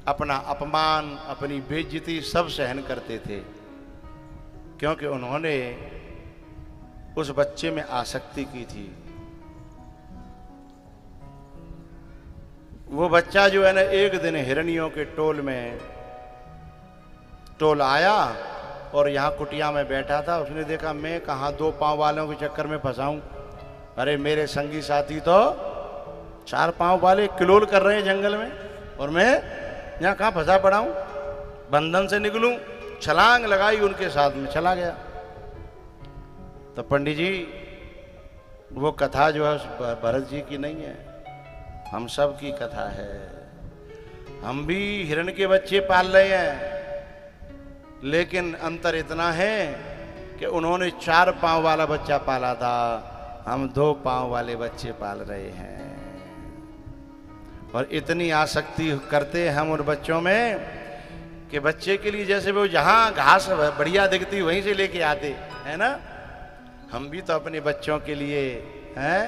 अपना अपमान, अपनी बेइज्जती सब सहन करते थे, क्योंकि उन्होंने उस बच्चे में आसक्ति की थी। वो बच्चा जो है ना, एक दिन हिरणियों के टोल आया और यहाँ कुटिया में बैठा था। उसने देखा मैं कहाँ 2 पांव वालों के चक्कर में फंसाऊं। अरे मेरे संगी साथी तो 4 पांव वाले किलोल कर रहे हैं जंगल में, और मैं यहाँ कहाँ फंसा पड़ा हूं। बंधन से निकलूं, छलांग लगाई, उनके साथ में चला गया। तो पंडित जी, वो कथा जो है भरत जी की नहीं है, हम सब की कथा है। हम भी हिरण के बच्चे पाल रहे हैं, लेकिन अंतर इतना है कि उन्होंने 4 पांव वाला बच्चा पाला था, हम 2 पांव वाले बच्चे पाल रहे हैं। और इतनी आसक्ति करते हैं हम उन बच्चों में कि बच्चे के लिए जैसे वो जहां घास बढ़िया दिखती वहीं से लेके आते है ना। हम भी तो अपने बच्चों के लिए हैं,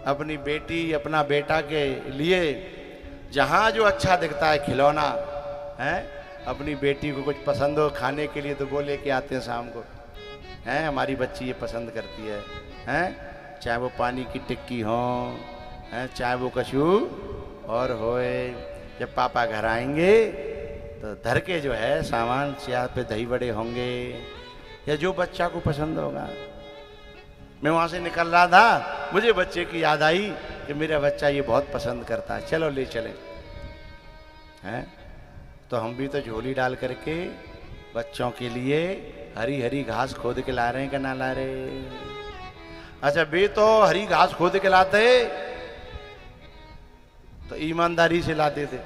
अपनी बेटी अपना बेटा के लिए जहां जो अच्छा दिखता है खिलौना है, अपनी बेटी को कुछ पसंद हो खाने के लिए तो वो लेके आते हैं शाम को, हैं हमारी बच्ची ये पसंद करती है, हैं चाहे वो पानी की टिक्की हो, हैं चाहे वो कछु और होए। जब पापा घर आएंगे तो धर के जो है सामान चेयर पे दही बड़े होंगे या जो बच्चा को पसंद होगा। मैं वहाँ से निकल रहा था, मुझे बच्चे की याद आई कि मेरा बच्चा ये बहुत पसंद करता है, चलो ले चले। हैं तो हम भी तो झोली डाल करके बच्चों के लिए हरी हरी घास खोद के ला रहे हैं कि ना ला रहे। अच्छा वे तो हरी घास खोद के लाते तो ईमानदारी से लाते थे,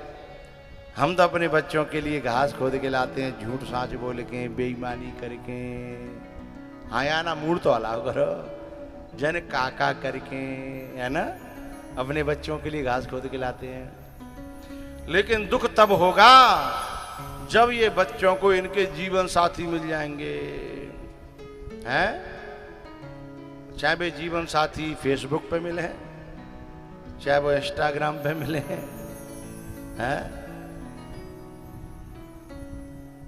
हम तो अपने बच्चों के लिए घास खोद के लाते हैं झूठ साँच बोल के, बेईमानी करके। आया ना मूड तो अलाव करो, जन काका करके, है ना, अपने बच्चों के लिए घास खोद के लाते हैं। लेकिन दुख तब होगा जब ये बच्चों को इनके जीवन साथी मिल जाएंगे, हैं चाहे वे जीवन साथी फेसबुक पे मिले हैं, चाहे वो इंस्टाग्राम पे मिले हैं,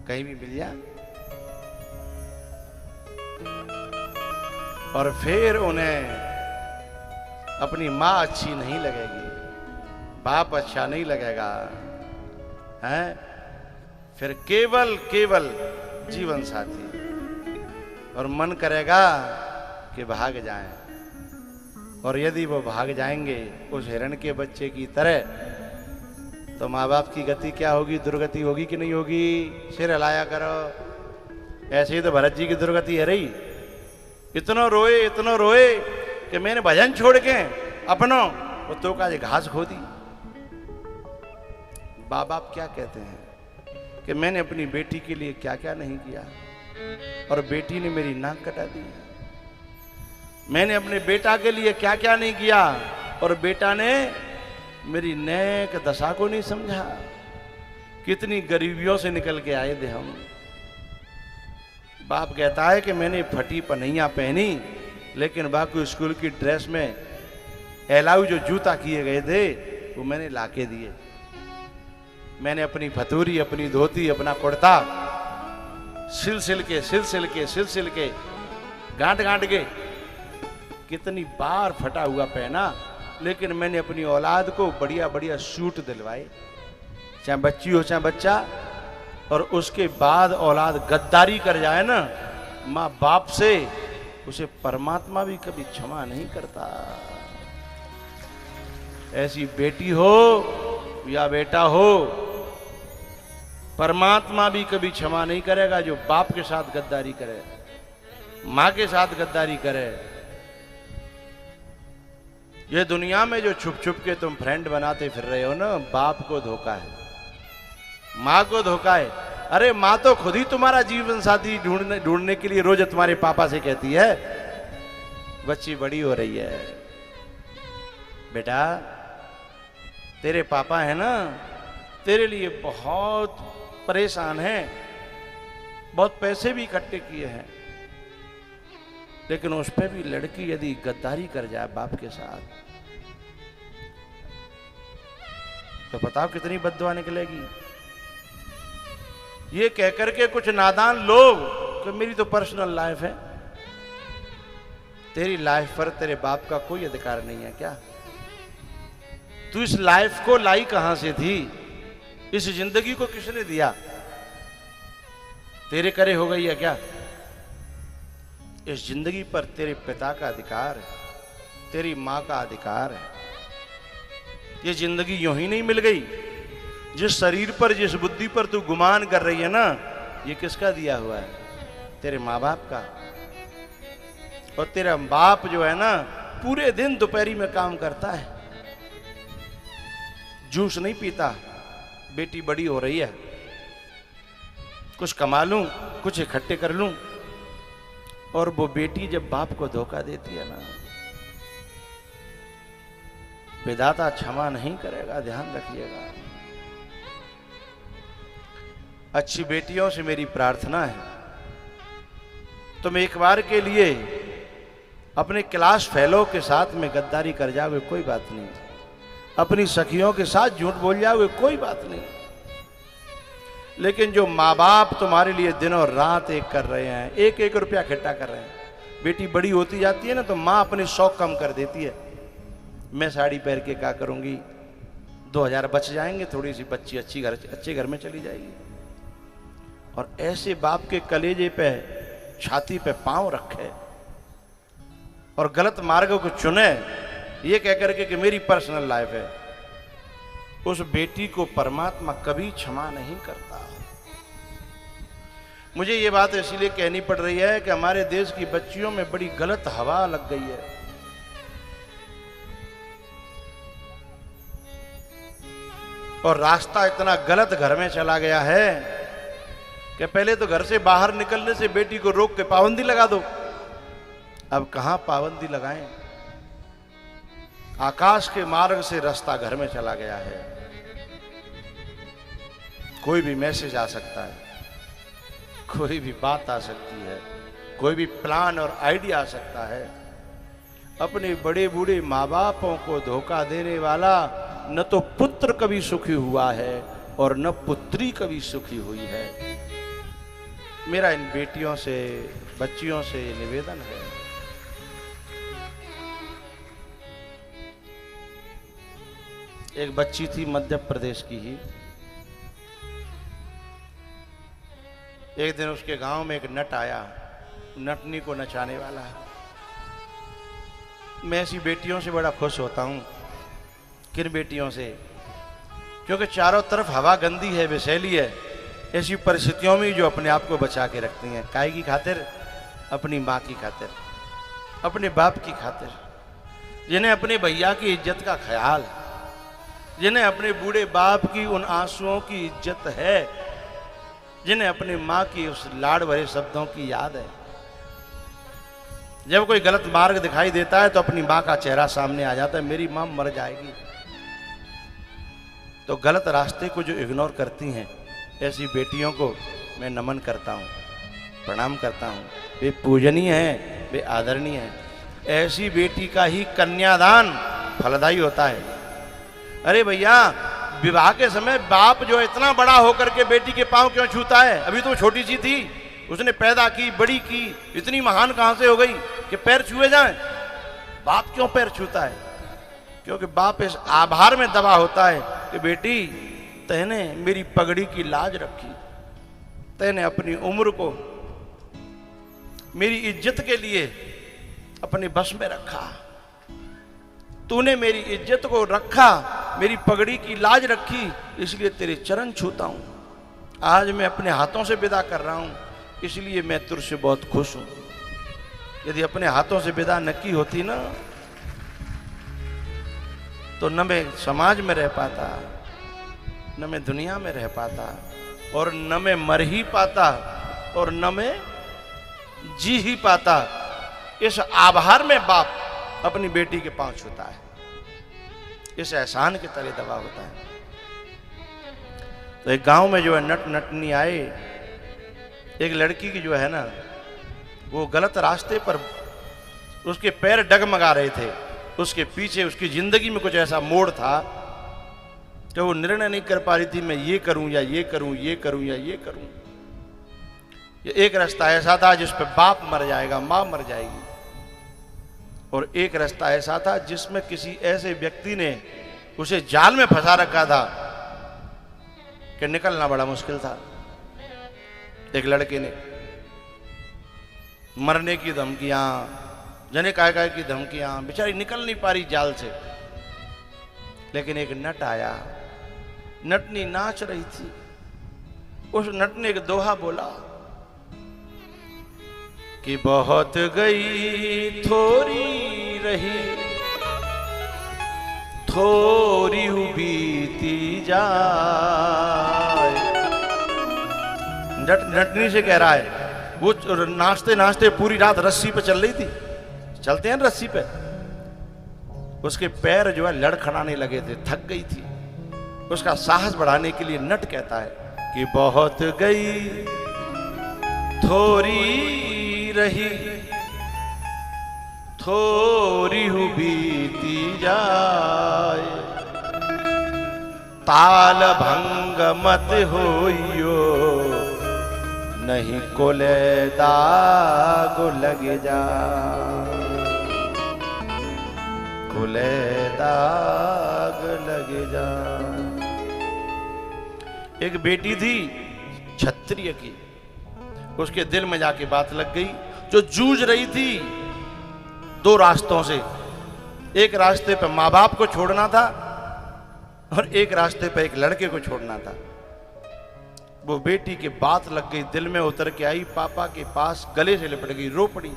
कहीं भी मिल जाए। और फिर उन्हें अपनी माँ अच्छी नहीं लगेगी, बाप अच्छा नहीं लगेगा, हैं फिर केवल जीवन साथी, और मन करेगा कि भाग जाएं। और यदि वो भाग जाएंगे उस हिरण के बच्चे की तरह, तो माँ बाप की गति क्या होगी, दुर्गति होगी कि नहीं होगी। सिर हिलाया करो। ऐसे ही तो भरत जी की दुर्गति है रही, इतनो रोए कि मैंने भजन छोड़ के अपनों तो का घास खो दी। बाप क्या कहते हैं कि मैंने अपनी बेटी के लिए क्या क्या नहीं किया, और बेटी ने मेरी नाक कटा दी। मैंने अपने बेटा के लिए क्या क्या नहीं किया, और बेटा ने मेरी नेक दशा को नहीं समझा। कितनी गरीबियों से निकल के आए थे हम। बाप कहता है कि मैंने फटी पनैया पहनी, लेकिन बाकी स्कूल की ड्रेस में एलाऊ जो जूता किए गए थे वो मैंने लाके दिए। मैंने अपनी फतूरी, अपनी धोती, अपना कुर्ता सिल के गांठ के कितनी बार फटा हुआ पहना, लेकिन मैंने अपनी औलाद को बढ़िया सूट दिलवाए, चाहे बच्ची हो चाहे बच्चा। और उसके बाद औलाद गद्दारी कर जाए ना माँ बाप से, उसे परमात्मा भी कभी क्षमा नहीं करता। ऐसी बेटी हो या बेटा हो, परमात्मा भी कभी क्षमा नहीं करेगा जो बाप के साथ गद्दारी करे, माँ के साथ गद्दारी करे। ये दुनिया में जो छुप छुप के तुम फ्रेंड बनाते फिर रहे हो ना, बाप को धोखा है, माँ को धोखा है। अरे माँ तो खुद ही तुम्हारा जीवन साथी ढूंढने के लिए रोज तुम्हारे पापा से कहती है, बच्ची बड़ी हो रही है, बेटा तेरे पापा है ना तेरे लिए बहुत परेशान हैं, बहुत पैसे भी इकट्ठे किए हैं, लेकिन उस पर भी लड़की यदि गद्दारी कर जाए बाप के साथ, तो बताओ कितनी बद्दुआ निकलेगी। ये कहकर के कुछ नादान लोग कि मेरी तो पर्सनल लाइफ है। तेरी लाइफ पर तेरे बाप का कोई अधिकार नहीं है क्या? तू इस लाइफ को लाई कहां से थी? इस जिंदगी को किसने दिया? तेरे करे हो गई है क्या? इस जिंदगी पर तेरे पिता का अधिकार है, तेरी मां का अधिकार है। ये जिंदगी यूं ही नहीं मिल गई। जिस शरीर पर, जिस बुद्धि पर तू गुमान कर रही है ना, ये किसका दिया हुआ है? तेरे माँ बाप का। और तेरा बाप जो है ना, पूरे दिन दोपहरी में काम करता है, जूस नहीं पीता। बेटी बड़ी हो रही है, कुछ कमा लूं, कुछ इकट्ठे कर लूं। और वो बेटी जब बाप को धोखा देती है ना, विधाता क्षमा नहीं करेगा, ध्यान रखिएगा। अच्छी बेटियों से मेरी प्रार्थना है, तुम एक बार के लिए अपने क्लास फेलो के साथ में गद्दारी कर जाओगे, कोई बात नहीं। अपनी सखियों के साथ झूठ बोल जाओगे, कोई बात नहीं। लेकिन जो माँ बाप तुम्हारे लिए दिनों रात एक कर रहे हैं, एक एक रुपया इकट्ठा कर रहे हैं, बेटी बड़ी होती जाती है ना, तो माँ अपने शौक कम कर देती है। मैं साड़ी पहन के क्या करूंगी, 2000 बच जाएंगे, थोड़ी सी बच्ची अच्छे घर में चली जाएगी। और ऐसे बाप के कलेजे पे, छाती पे पांव रखे और गलत मार्ग को चुने, ये कहकर के कि मेरी पर्सनल लाइफ है, उस बेटी को परमात्मा कभी क्षमा नहीं करता। मुझे ये बात इसीलिए कहनी पड़ रही है कि हमारे देश की बच्चियों में बड़ी गलत हवा लग गई है। और रास्ता इतना गलत घर में चला गया है कि पहले तो घर से बाहर निकलने से बेटी को रोक के पाबंदी लगा दो। अब कहां पाबंदी लगाएं? आकाश के मार्ग से रास्ता घर में चला गया है। कोई भी मैसेज आ सकता है, कोई भी बात आ सकती है, कोई भी प्लान और आइडिया आ सकता है। अपने बड़े बूढ़े माँ बापों को धोखा देने वाला न तो पुत्र कभी सुखी हुआ है और न पुत्री कभी सुखी हुई है। मेरा इन बेटियों से, बच्चियों से निवेदन है, एक बच्ची थी मध्य प्रदेश की ही। एक दिन उसके गांव में एक नट आया, नटनी को नचाने वाला। मैं ऐसी बेटियों से बड़ा खुश होता हूं। किन बेटियों से? क्योंकि चारों तरफ हवा गंदी है, विषैली है। ऐसी परिस्थितियों में जो अपने आप को बचा के रखती हैं। काहे की खातिर? अपनी माँ की खातिर, अपने बाप की खातिर, जिन्हें अपने भैया की इज्जत का ख्याल है, जिन्हें अपने बूढ़े बाप की उन आंसुओं की इज्जत है, जिन्हें अपनी माँ की उस लाड़ भरे शब्दों की याद है। जब कोई गलत मार्ग दिखाई देता है तो अपनी माँ का चेहरा सामने आ जाता है, मेरी माँ मर जाएगी। तो गलत रास्ते को जो इग्नोर करती हैं, ऐसी बेटियों को मैं नमन करता हूँ, प्रणाम करता हूँ। वे पूजनीय हैं, वे आदरणीय हैं। ऐसी बेटी का ही कन्यादान फलदायी होता है। अरे भैया, विवाह के समय बाप जो इतना बड़ा होकर के बेटी के पांव क्यों छूता है? अभी तो छोटी सी थी, उसने पैदा की, बड़ी की, इतनी महान कहां से हो गई कि पैर छुए जाएं? बाप क्यों पैर छूता है? क्योंकि बाप इस आभार में दबा होता है कि बेटी, तैने मेरी पगड़ी की लाज रखी, तैने अपनी उम्र को मेरी इज्जत के लिए अपने बस में रखा, तूने मेरी इज्जत को रखा, मेरी पगड़ी की लाज रखी, इसलिए तेरे चरण छूता हूं। आज मैं अपने हाथों से विदा कर रहा हूं, इसलिए मैं तुझसे बहुत खुश हूं। यदि अपने हाथों से विदा न की होती ना, तो न मैं समाज में रह पाता, न मैं दुनिया में रह पाता, और न मैं मर ही पाता, और न मैं जी ही पाता। इस आभार में बाप अपनी बेटी के पांव छूता है, इस एहसान के तले दबा होता है। तो एक गांव में जो है नट नटनी आए, एक लड़की की जो है ना, वो गलत रास्ते पर उसके पैर डगमगा रहे थे। उसके पीछे उसकी जिंदगी में कुछ ऐसा मोड़ था तो वो निर्णय नहीं कर पा रही थी मैं ये करूं या ये करूं, ये करूं या ये करूं। ये एक रास्ता ऐसा था जिस पे बाप मर जाएगा, मां मर जाएगी, और एक रास्ता ऐसा था जिसमें किसी ऐसे व्यक्ति ने उसे जाल में फंसा रखा था कि निकलना बड़ा मुश्किल था। एक लड़के ने मरने की धमकियां, जने काय की धमकियां, बेचारी निकल नहीं पा रही जाल से। लेकिन एक नट आया, नटनी नाच रही थी। उस नट ने एक दोहा बोला कि बहुत गई थोड़ी रही, थोड़ी बीती जाए। नटनी से कह रहा है, वो नाचते नाचते पूरी रात रस्सी पे चल रही थी, चलते हैं रस्सी पे, उसके पैर जो है लड़खड़ाने लगे थे, थक गई थी। उसका साहस बढ़ाने के लिए नट कहता है कि बहुत गई थोड़ी रही, थोड़ी बीती जाए, ताल भंग मत होइयो, नहीं कोले दाग लग जा, कोले दाग लग जा। एक बेटी थी क्षत्रिय की, उसके दिल में जाके बात लग गई, जो जूझ रही थी दो रास्तों से। एक रास्ते पे माँ बाप को छोड़ना था और एक रास्ते पे एक लड़के को छोड़ना था। वो बेटी की बात लग गई, दिल में उतर के आई, पापा के पास गले से लिपट गई, रो पड़ी।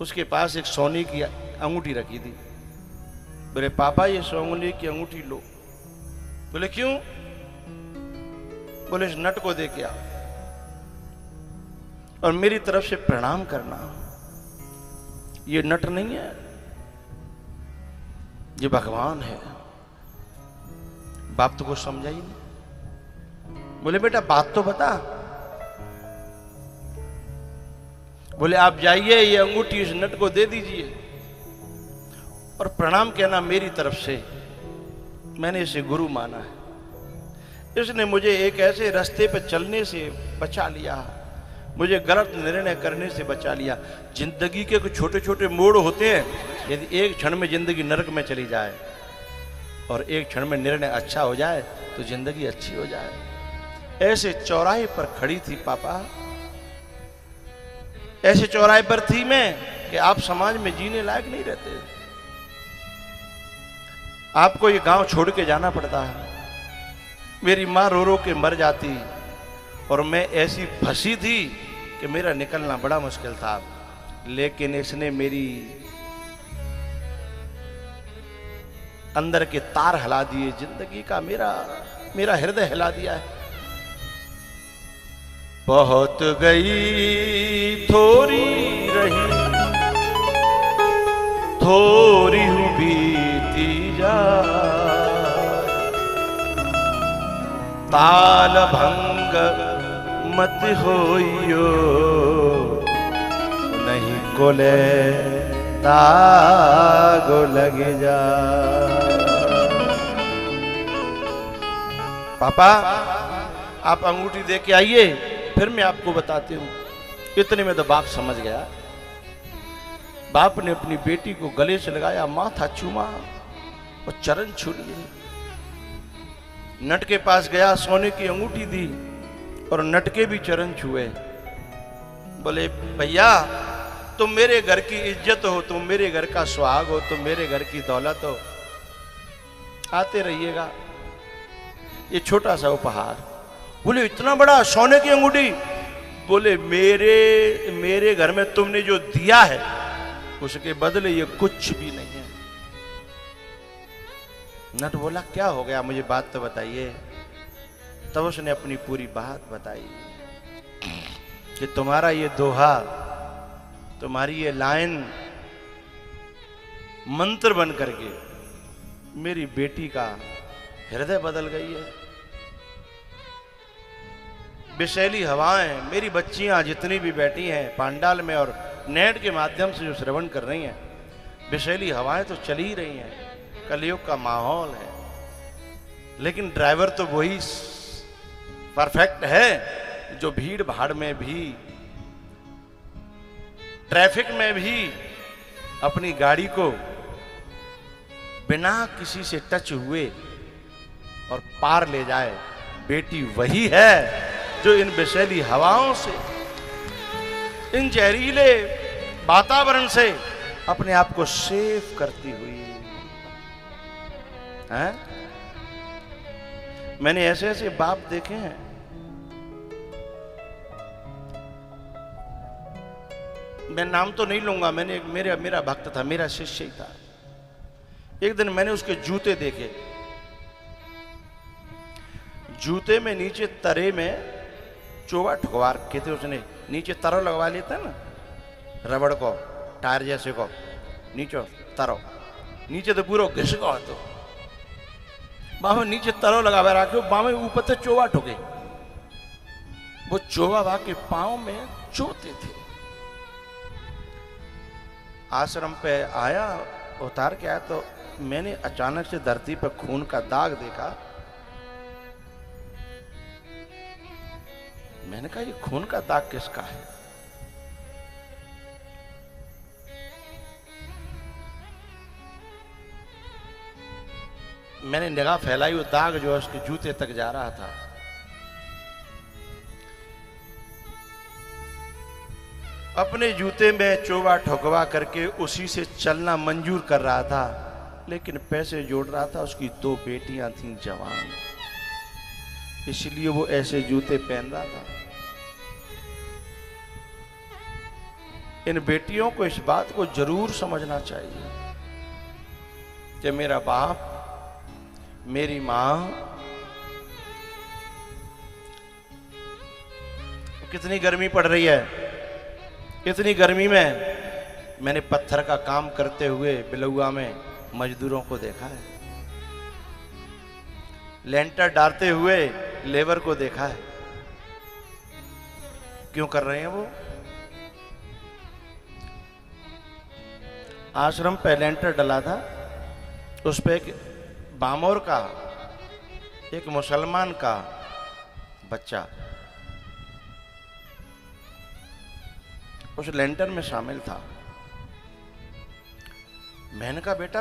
उसके पास एक सोने की अंगूठी रखी थी। बोले पापा ये सोने की अंगूठी लो। बोले क्यों? बोले इस नट को दे के आ और मेरी तरफ से प्रणाम करना। ये नट नहीं है, ये भगवान है। बाप तो कुछ समझा ही नहीं। बोले बेटा बात तो बता। बोले आप जाइए, ये अंगूठी इस नट को दे दीजिए और प्रणाम कहना मेरी तरफ से, मैंने इसे गुरु माना है। इसने मुझे एक ऐसे रास्ते पर चलने से बचा लिया, मुझे गलत निर्णय करने से बचा लिया। जिंदगी के कुछ छोटे छोटे मोड़ होते हैं, यदि एक क्षण में जिंदगी नरक में चली जाए और एक क्षण में निर्णय अच्छा हो जाए तो जिंदगी अच्छी हो जाए। ऐसे चौराहे पर खड़ी थी पापा, ऐसे चौराहे पर थी मैं कि आप समाज में जीने लायक नहीं रहते। आपको ये गांव छोड़ के जाना पड़ता है। मेरी माँ रो रो के मर जाती और मैं ऐसी फंसी थी कि मेरा निकलना बड़ा मुश्किल था। लेकिन इसने मेरी अंदर के तार हिला दिए, जिंदगी का मेरा हृदय हिला दिया है। बहुत गई थोड़ी रही, थोड़ी बीती जा, ताल भंग मत होइयो, नहीं कोले दाग लग जा। पापा आप अंगूठी दे के आइए, फिर मैं आपको बताती हूँ। इतने में तो बाप समझ गया। बाप ने अपनी बेटी को गले से लगाया, माथा चूमा और चरण छू लिए। नट के पास गया, सोने की अंगूठी दी और नट के भी चरण छुए। बोले भैया तुम मेरे घर की इज्जत हो, तुम मेरे घर का सुहाग हो, तुम मेरे घर की दौलत हो, आते रहिएगा। ये छोटा सा उपहार। बोले इतना बड़ा सोने की अंगूठी? बोले मेरे घर में तुमने जो दिया है उसके बदले ये कुछ भी नहीं है। नट बोला क्या हो गया, मुझे बात तो बताइए। तब उसने अपनी पूरी बात बताई कि तुम्हारा ये दोहा, तुम्हारी ये लाइन मंत्र बन करके मेरी बेटी का हृदय बदल गई है। विषैली हवाएं, मेरी बच्चियां जितनी भी बैठी हैं पांडाल में और नेट के माध्यम से जो श्रवण कर रही हैं, विषैली हवाएं तो चली ही रही हैं। कलयुग का माहौल है, लेकिन ड्राइवर तो वही परफेक्ट है जो भीड़ भाड़ में भी, ट्रैफिक में भी अपनी गाड़ी को बिना किसी से टच हुए और पार ले जाए। बेटी वही है जो इन विषैली हवाओं से, इन जहरीले वातावरण से अपने आप को सेफ करती हुई है। मैंने ऐसे ऐसे बाप देखे हैं, मैं नाम तो नहीं लूंगा, मेरा भक्त था, मेरा शिष्य ही था। एक दिन मैंने उसके जूते देखे, जूते में नीचे तरे में चोवा ठुकवा रखे थे उसने। नीचे तरो लगवा लेता है ना, रबड़ को, टायर जैसे को, नीचे तरो, नीचे तो पूरा घिस गया, तो बामे नीचे तरो लगा रखे, बामे ऊपर से चोवा ठुके। वो चोवा वहां के पांव में चोते थे। आश्रम पे आया, उतार के आया तो मैंने अचानक से धरती पर खून का दाग देखा। मैंने कहा ये खून का दाग किसका है? मैंने निगाह फैलाई, वो दाग जो है उसके जूते तक जा रहा था। अपने जूते में चोवा ठोकवा करके उसी से चलना मंजूर कर रहा था, लेकिन पैसे जोड़ रहा था। उसकी 2 बेटियां थीं जवान, इसलिए वो ऐसे जूते पहन रहा था। इन बेटियों को इस बात को जरूर समझना चाहिए कि मेरा बाप, मेरी मां कितनी गर्मी पड़ रही है, इतनी गर्मी में मैंने पत्थर का काम करते हुए बिलौआ में मजदूरों को देखा है, लेंटर डालते हुए लेबर को देखा है। क्यों कर रहे हैं वो? आश्रम पे लेंटर डला था, उस पे एक बामोर का, एक मुसलमान का बच्चा उस लेंटर में शामिल था। मैंने कहा बेटा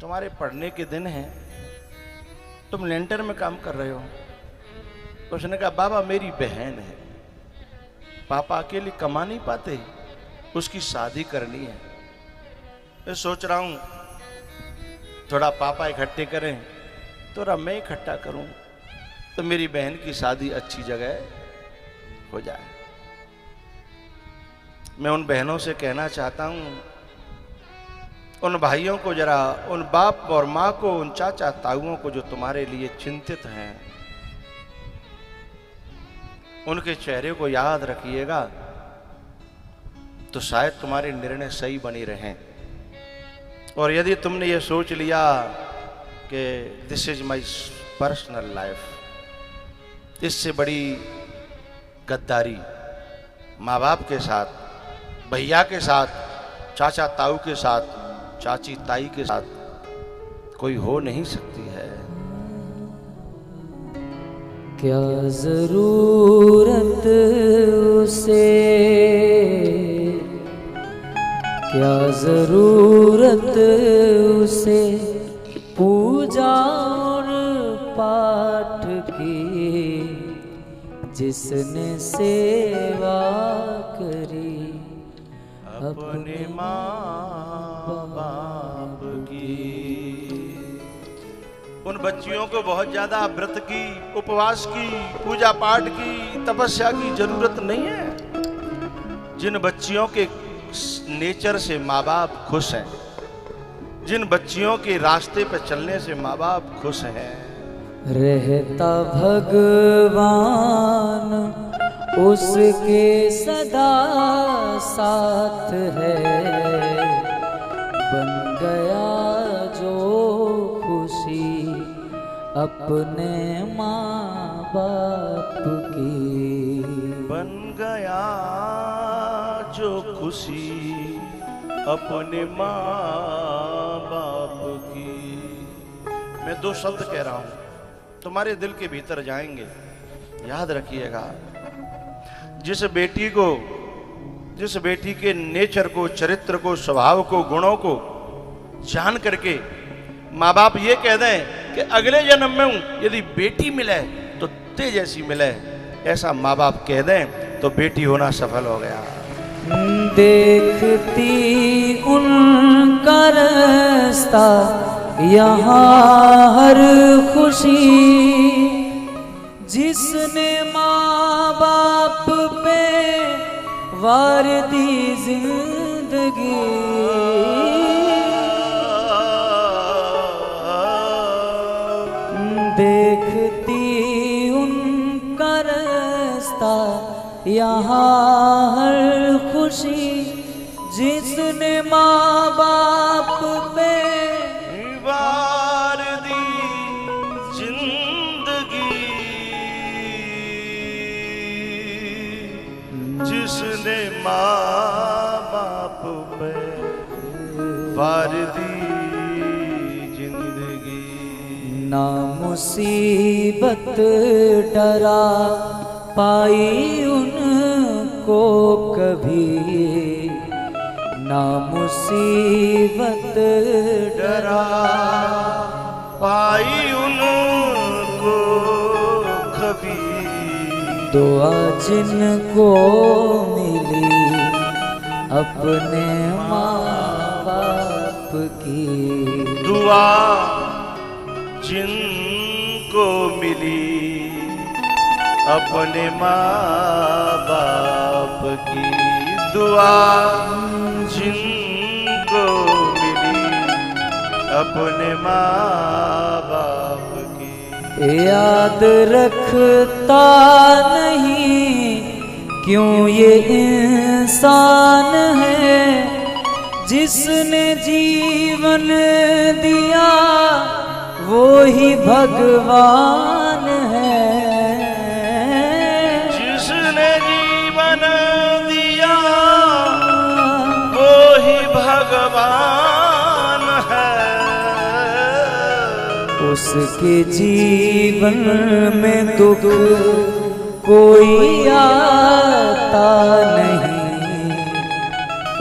तुम्हारे पढ़ने के दिन हैं, तुम लेंटर में काम कर रहे हो? उसने कहा बाबा मेरी बहन है, पापा अकेले कमा नहीं पाते, उसकी शादी करनी है। मैं सोच रहा हूं थोड़ा पापा इकट्ठे करें, थोड़ा मैं इकट्ठा करूं, तो मेरी बहन की शादी अच्छी जगह हो जाए। मैं उन बहनों से कहना चाहता हूं, उन भाइयों को जरा, उन बाप और माँ को, उन चाचा ताऊओं को जो तुम्हारे लिए चिंतित हैं, उनके चेहरे को याद रखिएगा, तो शायद तुम्हारे निर्णय सही बने रहें। और यदि तुमने ये सोच लिया कि this is my personal life, इससे बड़ी गद्दारी माँ बाप के साथ, भैया के साथ, चाचा ताऊ के साथ, चाची ताई के साथ कोई हो नहीं सकती है। क्या जरूरत उसे, क्या जरूरत उसे पूजा और पाठ की, जिसने सेवा करी अपने माँ बाप की। उन बच्चियों को बहुत ज्यादा व्रत की, उपवास की, पूजा पाठ की, तपस्या की जरूरत नहीं है। जिन बच्चियों के नेचर से माँ बाप खुश हैं, जिन बच्चियों के रास्ते पर चलने से माँ बाप खुश हैं, रहता भगवान उसके सदा साथ है, बन गया जो खुशी अपने माँ बाप की, बन गया जो खुशी अपने माँ बाप की। मैं दो शब्द कह रहा हूं, तुम्हारे दिल के भीतर जाएंगे। याद रखिएगा, जिस बेटी के नेचर को, चरित्र को, स्वभाव को, गुणों को जान करके माँ बाप ये कह दें कि अगले जन्म में हूं यदि बेटी मिले तो ते जैसी मिले, ऐसा माँ बाप कह दें तो बेटी होना सफल हो गया। देखती उनका रास्ता यहाँ हर खुशी, जिसने माँ बाप पे वार दी जिंदगी। देखती उनका रास्ता यहाँ हर खुशी, जिसने माँ बाप पे वार दी जिंदगी, जिसने माँ बाप पे वार दी जिंदगी। ना मुसीबत डरा पाई उनको कभी, ना मुसीबत डरा पाई उनको कभी। दुआ जिनको मिली अपने माँ बाप की, दुआ जिनको मिली अपने माँ बाप की, दुआ जिनको मिली अपने माँ बाप की। याद रखता नहीं क्यों ये इंसान है, जिसने जीवन दिया वो ही भगवान है। जिसने जीवन दिया वो ही भगवान है। उसके जीवन में दुख कोई आता नहीं,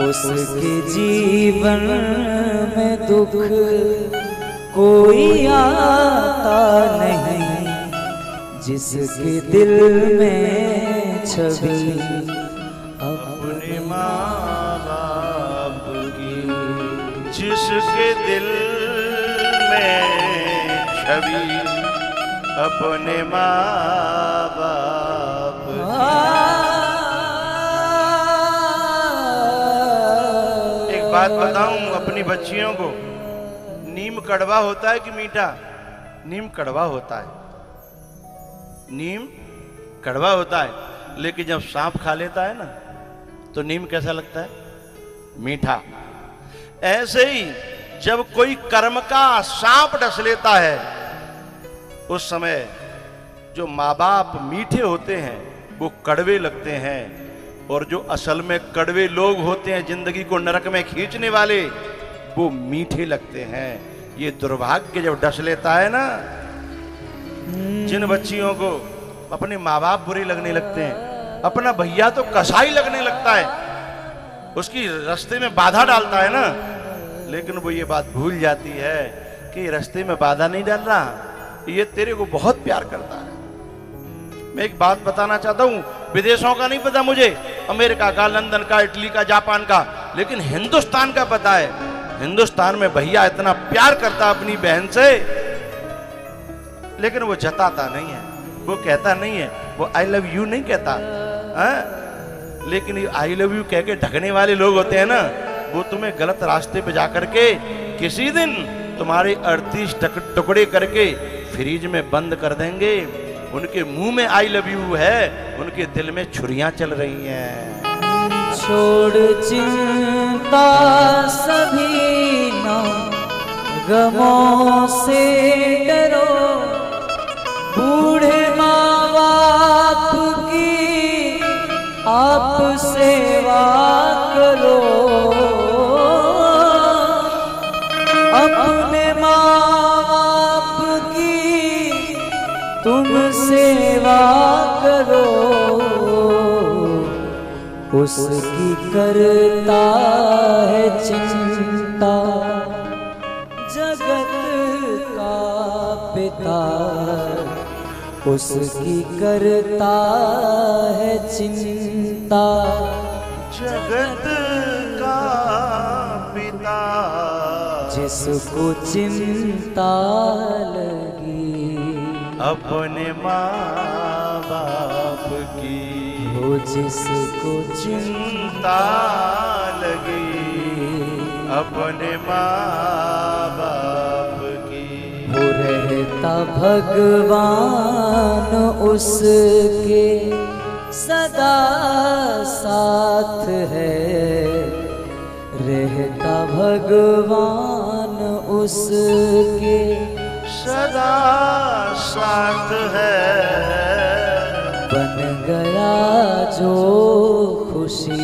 उसके जीवन में दुख कोई आता नहीं, जिसके दिल में छवि अपने माँ बाप की, जिसके दिल में छवि अपने माँ बाप की। एक बात बताऊं अपनी बच्चियों को, नीम कड़वा होता है कि मीठा? नीम कड़वा होता है, नीम कड़वा होता है, लेकिन जब सांप खा लेता है ना तो नीम कैसा लगता है? मीठा। ऐसे ही जब कोई कर्म का सांप डस लेता है, उस समय जो माँ बाप मीठे होते हैं वो कड़वे लगते हैं, और जो असल में कड़वे लोग होते हैं, जिंदगी को नरक में खींचने वाले, वो मीठे लगते हैं। ये दुर्भाग्य जब डस लेता है ना, जिन बच्चियों को अपने माँ बाप बुरे लगने लगते हैं, अपना भैया तो कसाई लगने लगता है, उसकी रास्ते में बाधा डालता है ना, लेकिन वो ये बात भूल जाती है कि रास्ते में बाधा नहीं डाल रहा, ये तेरे को बहुत प्यार करता है। मैं एक बात बताना चाहता हूँ, विदेशों का नहीं पता मुझे, अमेरिका का, लंदन का, इटली का, जापान का, लेकिन हिंदुस्तान का पता है। हिंदुस्तान में भैया इतना प्यार करता अपनी बहन से, लेकिन वो जताता नहीं है, वो कहता नहीं है, वो आई लव यू नहीं कहता है? लेकिन आई लव यू कह के ढकने वाले लोग होते हैं ना, वो तुम्हें गलत रास्ते पे जाकर के किसी दिन तुम्हारे 38 टुकड़े करके फ्रिज में बंद कर देंगे। उनके मुंह में आई लव यू है, उनके दिल में छुरियां चल रही हैं। छोड़ चिंता सभी ना, गमों से डरो, बूढ़े माँ बाप की आप सेवा करो, अपने माँ बाप तुम सेवा करो, उसकी करता है चिंता, जगत का पिता उसकी करता है चिंता, जगत का पिता जिसको चिंता लगी अपने माँ बाप की, वो जिसको चिंता लगी अपने माँ बाप की, वो रहता भगवान उसके सदा साथ है, रहता भगवान उसके सदा साथ है, बन गया जो खुशी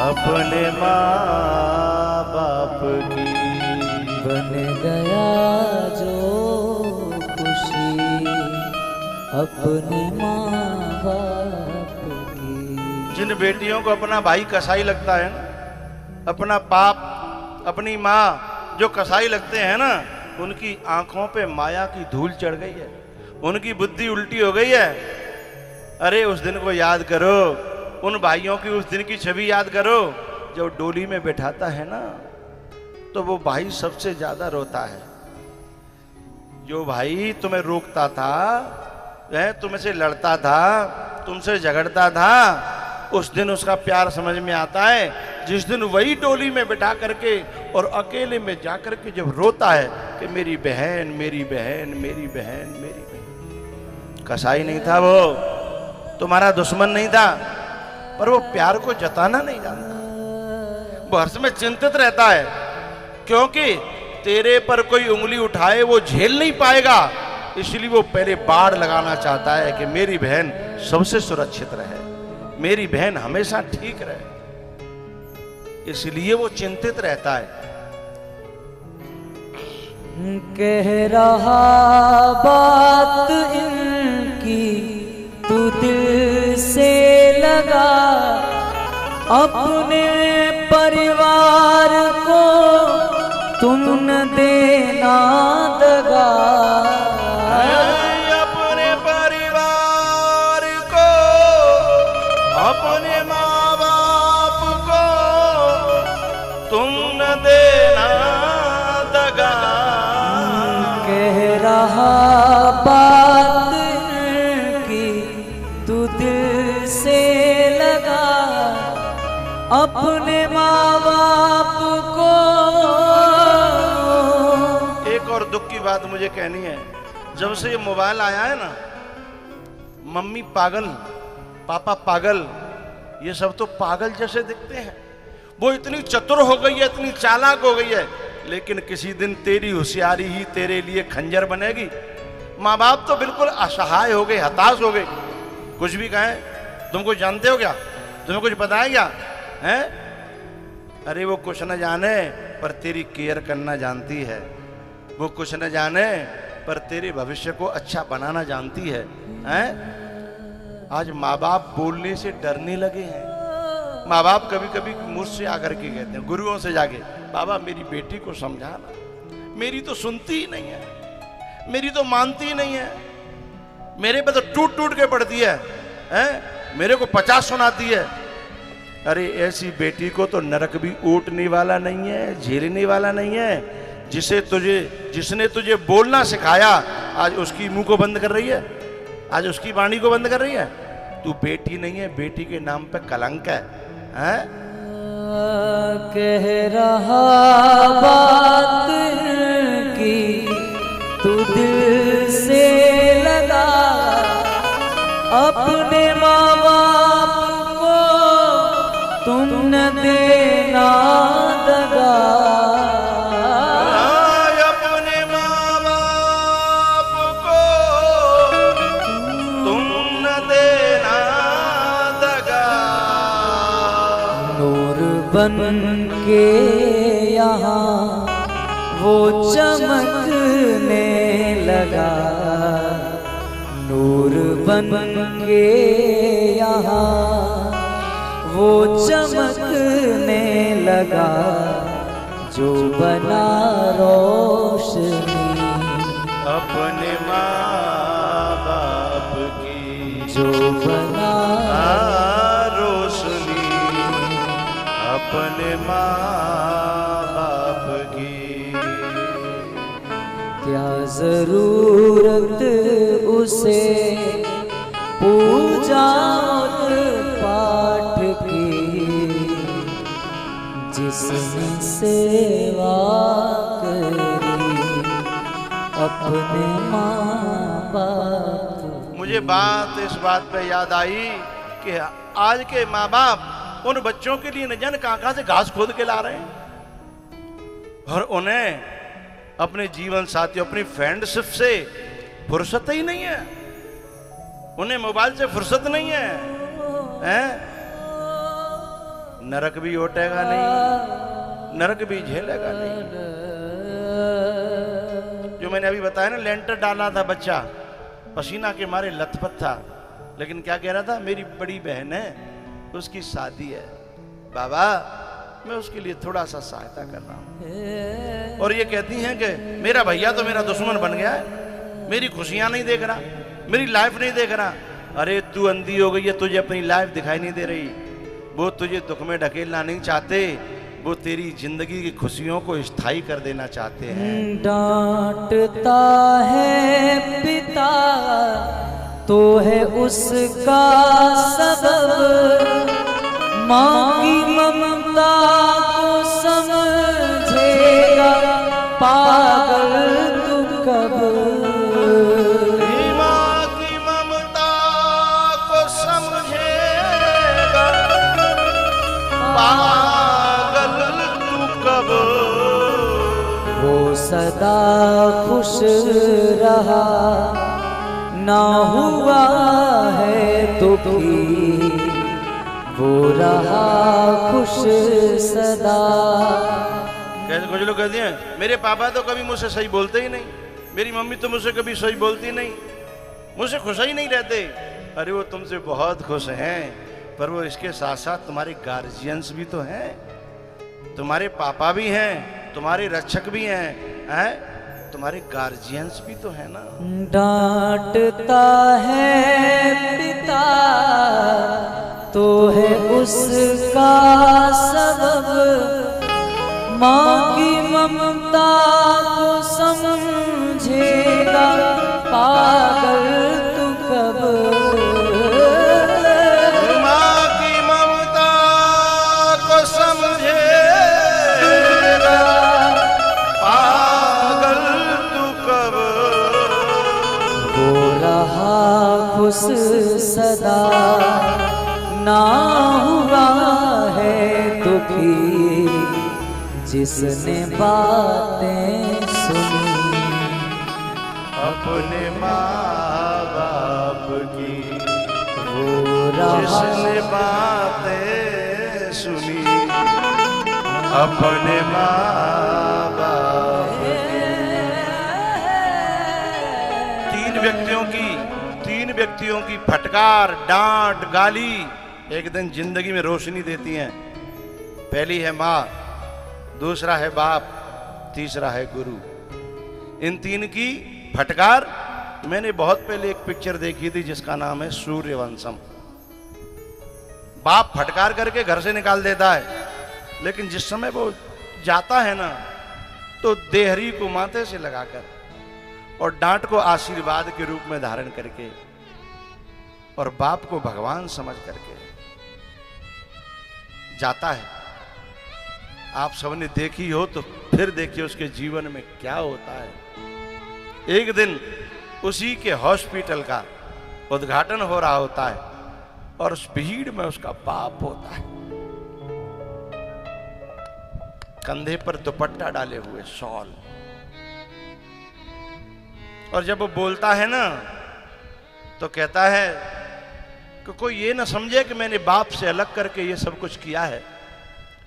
अपने माँ बाप की, बन गया जो खुशी अपने माँ बाप की। जिन बेटियों को अपना भाई कसाई लगता है ना, अपना बाप अपनी माँ जो कसाई लगते हैं ना, उनकी आंखों पे माया की धूल चढ़ गई है, उनकी बुद्धि उल्टी हो गई है। अरे उस दिन को याद करो, उन भाइयों की उस दिन की छवि याद करो, जब डोली में बैठाता है ना, तो वो भाई सबसे ज्यादा रोता है। जो भाई तुम्हें रोकता था, वह तुमसे लड़ता था, तुमसे झगड़ता था, उस दिन उसका प्यार समझ में आता है। जिस दिन वही डोली में बिठा करके और अकेले में जा करके जब रोता है कि मेरी बहन मेरी बहन मेरी बहन मेरी बहन। कसाई नहीं था वो, तुम्हारा दुश्मन नहीं था, पर वो प्यार को जताना नहीं जानता। वो हर समय चिंतित रहता है, क्योंकि तेरे पर कोई उंगली उठाए वो झेल नहीं पाएगा, इसलिए वो पहले बाड़ लगाना चाहता है कि मेरी बहन सबसे सुरक्षित रहे, मेरी बहन हमेशा ठीक रहे, इसलिए वो चिंतित रहता है। कह रहा बात इनकी तू दिल से लगा, अपने परिवार को तुम न देना दगा, अपने परिवार को अपने माँ बाप को तुम न देना दगा। कह रहा बात की तू दिल से लगा, अपने माँ बाप को। एक और दुख की बात मुझे कहनी है, जब से ये मोबाइल आया है ना, मम्मी पागल पापा पागल, ये सब तो पागल जैसे दिखते हैं। वो इतनी चतुर हो गई है, इतनी चालाक हो गई है, लेकिन किसी दिन तेरी होशियारी ही तेरे लिए खंजर बनेगी। माँ बाप तो बिल्कुल असहाय हो गए, हताश हो गए। कुछ भी कहें, तुम कुछ जानते हो क्या, तुम्हें कुछ पता है क्या है? अरे वो कुछ न जाने पर तेरी केयर करना जानती है, वो कुछ न जाने पर तेरे भविष्य को अच्छा बनाना जानती है, हैं? आज माँ बाप बोलने से डरने लगे हैं। माँ बाप कभी कभी मुझसे आकर के कहते हैं, गुरुओं से जाके, बाबा मेरी बेटी को समझाना, मेरी तो सुनती ही नहीं है, मेरी तो मानती ही नहीं है, मेरे पे तो टूट टूट के पड़ती है, मेरे को 50 सुनाती है। अरे ऐसी बेटी को तो नरक भी ऊटने वाला नहीं है, झेलने वाला नहीं है। जिसने तुझे बोलना सिखाया, आज उसकी मुंह को बंद कर रही है, आज उसकी वाणी को बंद कर रही है। तू बेटी नहीं है, बेटी के नाम पे कलंक है, हैं? कह रहा बात की तू दिल से लगा, अपने माँ बाप को तुम न देना दगा, अपने माँ बाप को तुम न देना दगा। नूर बन के यहाँ वो चमकने लगा, बन के यहाँ वो चमकने लगा जो बना रोशनी अपने माँ बाप की जो बना रोशनी अपने माँ बाप की। क्या जरूरत उसे पूजा और पाठ की जिसने सेवा करी अपने माँ बाप। मुझे बात इस बात पे याद आई कि आज के माँ बाप उन बच्चों के लिए न जाने कहां से घास खोद के ला रहे हैं और उन्हें अपने जीवन साथियों अपनी फ्रेंडशिप से फुर्सत ही नहीं है, उन्हें मोबाइल से फुर्सत नहीं है, हैं? नरक भी ओटेगा नहीं, नरक भी झेलेगा नहीं। जो मैंने अभी बताया ना, लेंटर डाला था बच्चा, पसीना के मारे लथपथ था, लेकिन क्या कह रहा था, मेरी बड़ी बहन है उसकी शादी है, बाबा मैं उसके लिए थोड़ा सा सहायता कर रहा हूं। और ये कहती हैं कि मेरा भैया तो मेरा दुश्मन बन गया है, मेरी खुशियां नहीं देख रहा, मेरी लाइफ नहीं देख रहा। अरे तू अंधी हो गई है, तुझे अपनी लाइफ दिखाई नहीं दे रही। वो तुझे दुख में ढकेलना नहीं चाहते, वो तेरी जिंदगी की खुशियों को स्थायी कर देना चाहते हैं। डांटता है पिता तो है उसका सबब, माँ की ममता को समझेगा पागल तू कब। माँ की ममता को समझेगा पागल तू कब। वो सदा खुश रहा ना हुआ है दुखी, वो रहा खुश सदा। कुछ लोग कहते हैं मेरे पापा तो कभी मुझसे सही बोलते ही नहीं, मेरी मम्मी तो मुझसे कभी सही बोलती नहीं, मुझसे खुश ही नहीं रहते। अरे वो तुमसे बहुत खुश हैं, पर वो इसके साथ साथ तुम्हारे गार्जियंस भी तो हैं, तुम्हारे पापा भी हैं, तुम्हारे रक्षक भी हैं, तुम्हारे गार्जियंस भी तो है ना। डांटता है पिता तो है उसका सबब, माँ की ममता को समझेगा पागल तू कब। माँ की ममता को समझेगा पागल तू कब। वो रहा खुश सदा ना हुआ है दुखी, जिसने बातें सुनी अपने माँ बाप की, वो रहा जिसने बातें सुनी अपने माँ बाप की। तीन व्यक्तियों की फटकार, डांट, गाली एक दिन जिंदगी में रोशनी देती हैं। पहली है माँ, दूसरा है बाप, तीसरा है गुरु। इन तीन की फटकार, मैंने बहुत पहले एक पिक्चर देखी थी जिसका नाम है सूर्यवंशम। बाप फटकार करके घर से निकाल देता है, लेकिन जिस समय वो जाता है ना, तो देहरी को माथे से लगाकर और डांट को आशीर्वाद के रूप में धारण करके और बाप को भगवान समझ करके जाता है। आप सबने देखी हो तो फिर देखिए उसके जीवन में क्या होता है। एक दिन उसी के हॉस्पिटल का उद्घाटन हो रहा होता है और उस भीड़ में उसका बाप होता है, कंधे पर दुपट्टा डाले हुए, शॉल। और जब वो बोलता है ना, तो कहता है कि कोई ये ना समझे कि मैंने बाप से अलग करके ये सब कुछ किया है।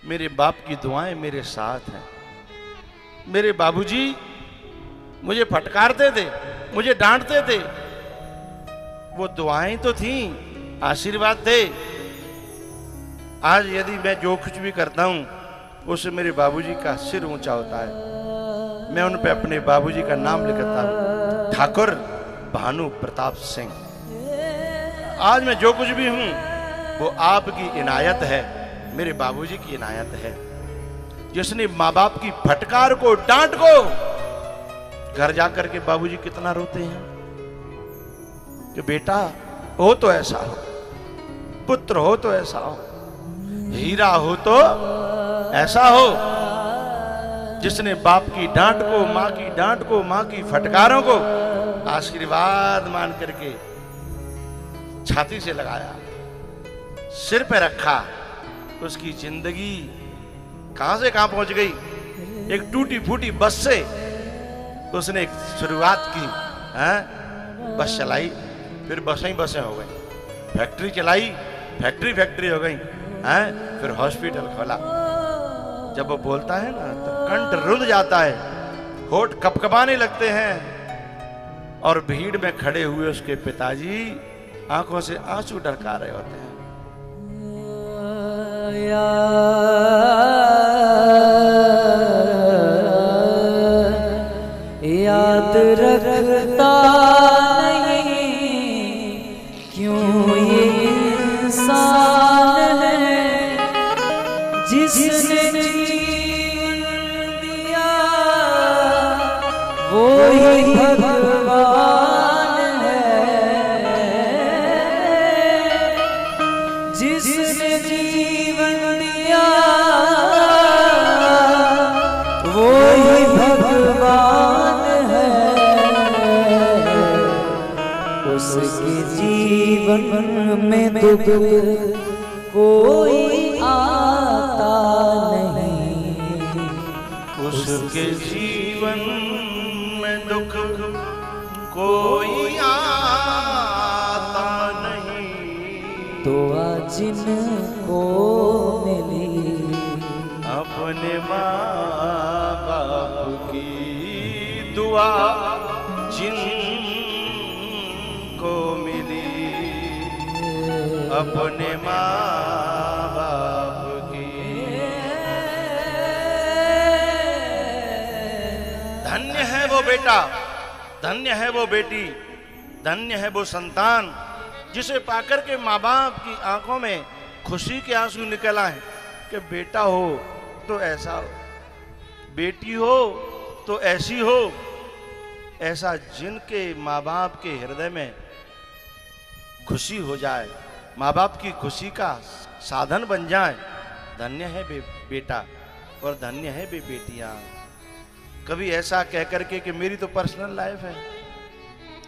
मेरे बाप की दुआएं मेरे साथ हैं। मेरे बाबूजी मुझे फटकारते थे, मुझे डांटते थे, वो दुआएं तो थी, आशीर्वाद थे। आज यदि मैं जो कुछ भी करता हूं उससे मेरे बाबूजी का सिर ऊंचा होता है। मैं उन पे अपने बाबूजी का नाम लिखता हूं, ठाकुर भानु प्रताप सिंह। आज मैं जो कुछ भी हूं वो आपकी इनायत है, मेरे बाबूजी की इनायत है, जिसने माँ बाप की फटकार को, डांट को, घर जाकर के बाबूजी कितना रोते हैं कि बेटा हो तो ऐसा हो, पुत्र हो तो ऐसा हो, हीरा हो तो ऐसा हो, जिसने बाप की डांट को, माँ की डांट को, माँ की फटकारों को आशीर्वाद मान करके छाती से लगाया, सिर पे रखा। उसकी जिंदगी कहां से कहां पहुंच गई। एक टूटी फूटी बस से उसने एक शुरुआत की, हैं? बस चलाई, फिर बसें हो गई, फैक्ट्री चलाई, फैक्ट्री हो गई, हैं? फिर हॉस्पिटल खोला। जब वो बोलता है ना तो कंठ रुंध जाता है, होठ कपकपाने लगते हैं, और भीड़ में खड़े हुए उसके पिताजी आंखों से आंसू ढरका रहे होते हैं। याद रखता नहीं क्यों ये इंसान है, जिसने जीवन दिया वो ही भगवान है, जिसने जीवन दिया वो ही भगवान है, उसके जीवन में दुख कोई आता नहीं, उसके जीवन में दुख कोई आता नहीं। तो आज जिनको मिली अपने माँ बाप की दुआ जिनको मिली, अपने माँ बाप की। धन्य है वो बेटा, धन्य है वो बेटी, धन्य है वो संतान जिसे पाकर के माँ बाप की आंखों में खुशी के आंसू निकल आए कि बेटा हो तो ऐसा हो, बेटी हो तो ऐसी हो। ऐसा जिनके माँ बाप के हृदय में खुशी हो जाए, माँ बाप की खुशी का साधन बन जाए, धन्य है बेटा और धन्य है बेटियां। कभी ऐसा कह करके कि मेरी तो पर्सनल लाइफ है,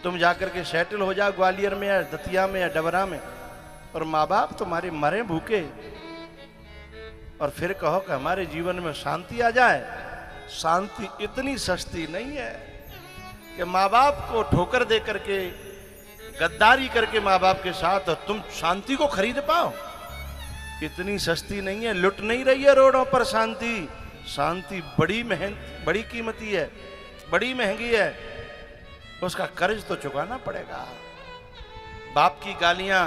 तुम जाकर के सेटल हो जाओ ग्वालियर में या दतिया में या डबरा में, और माँ बाप तुम्हारे मरे भूखे, और फिर कहो कि हमारे जीवन में शांति आ जाए। शांति इतनी सस्ती नहीं है कि माँ बाप को ठोकर दे करके, गद्दारी करके माँ बाप के साथ तुम शांति को खरीद पाओ। इतनी सस्ती नहीं है, लुट नहीं रही है रोडों पर शांति। शांति बड़ी कीमती है, बड़ी महंगी है, उसका कर्ज तो चुकाना पड़ेगा। बाप की गालियां,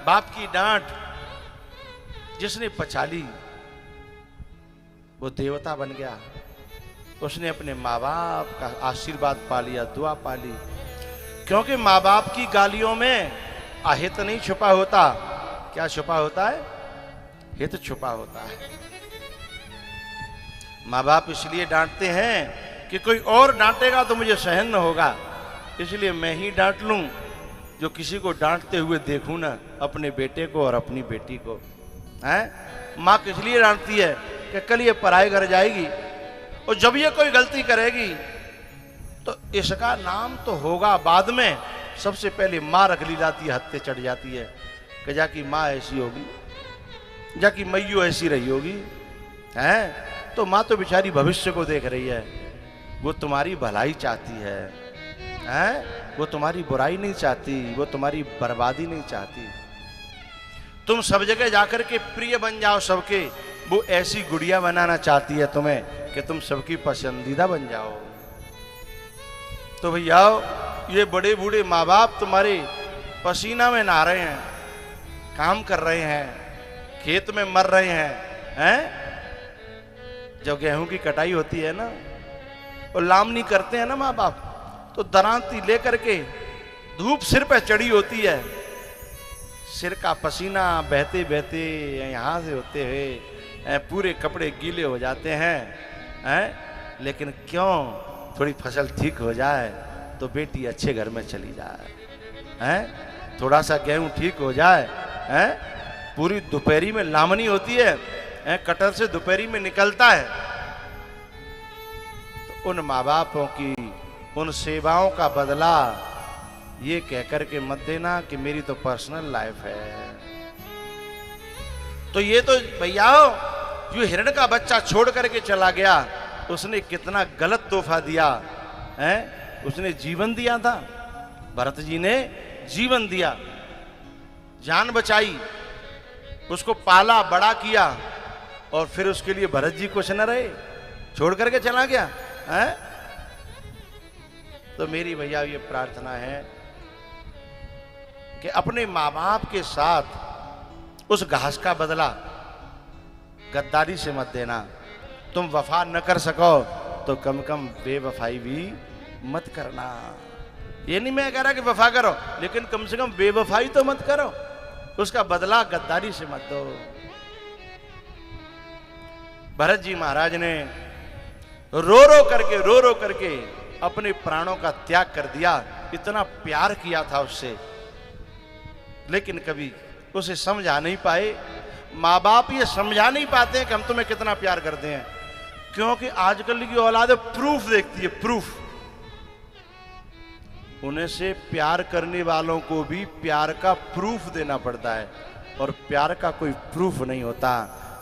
बाप की डांट जिसने पचा ली वो देवता बन गया। उसने अपने माँ बाप का आशीर्वाद पा लिया, दुआ पा ली, क्योंकि माँ बाप की गालियों में अहित नहीं छुपा होता। क्या छुपा होता है? हित छुपा होता है। माँ बाप इसलिए डांटते हैं कि कोई और डांटेगा तो मुझे सहन न होगा, इसलिए मैं ही डांट लूं। जो किसी को डांटते हुए देखूं ना, अपने बेटे को और अपनी बेटी को, हैं? माँ किस लिए डांटती है कि कल ये पराए घर जाएगी और जब ये कोई गलती करेगी तो इसका नाम तो होगा बाद में, सबसे पहले माँ रख ली जाती है, हत्ते चढ़ जाती है कि जाकी माँ ऐसी होगी, जाकी मैयू ऐसी रही होगी, हैं? तो माँ तो बेचारी भविष्य को देख रही है, वो तुम्हारी भलाई चाहती है, हैं? वो तुम्हारी बुराई नहीं चाहती, वो तुम्हारी बर्बादी नहीं चाहती। तुम सब जगह जाकर के प्रिय बन जाओ सबके, वो ऐसी गुड़िया बनाना चाहती है तुम्हें कि तुम सबकी पसंदीदा बन जाओ। तो भैया ये बड़े बूढ़े माँ बाप तुम्हारे पसीना में नहा रहे हैं, काम कर रहे हैं, खेत में मर रहे हैं, जब गेहूं की कटाई होती है ना, और लामनी करते हैं ना माँ बाप, तो दरांती लेकर के धूप सिर पे चढ़ी होती है, सिर का पसीना बहते बहते यहाँ से होते हुए पूरे कपड़े गीले हो जाते हैं, लेकिन क्यों, थोड़ी फसल ठीक हो जाए तो बेटी अच्छे घर में चली जाए, थोड़ा सा गेहूं ठीक हो जाए, पूरी दोपहरी में लामनी होती है, कटर से दोपहरी में निकलता है, तो उन माँ बापों की उन सेवाओं का बदला ये कहकर के मत देना कि मेरी तो पर्सनल लाइफ है। तो ये तो भैया जो हिरण का बच्चा छोड़ करके चला गया, उसने कितना गलत तोहफा दिया है, उसने जीवन दिया था, भरत जी ने जीवन दिया, जान बचाई, उसको पाला बड़ा किया, और फिर उसके लिए भरत जी कुछ न रहे, छोड़ करके चला गया है। तो मेरी भैया ये प्रार्थना है कि अपने माँ बाप के साथ उस घास का बदला गद्दारी से मत देना। तुम वफा न कर सको तो कम कम बेवफाई भी मत करना। ये नहीं मैं कह रहा कि वफा करो, लेकिन कम से कम बेवफाई तो मत करो, उसका बदला गद्दारी से मत दो। भरत जी महाराज ने रो रो करके अपने प्राणों का त्याग कर दिया। इतना प्यार किया था उससे, लेकिन कभी उसे समझा नहीं पाए। माँ बाप ये समझा नहीं पाते हैं कि हम तुम्हें कितना प्यार करते हैं, क्योंकि आजकल की औलाद प्रूफ देखती है, प्रूफ। उन्हें से प्यार करने वालों को भी प्यार का प्रूफ देना पड़ता है, और प्यार का कोई प्रूफ नहीं होता,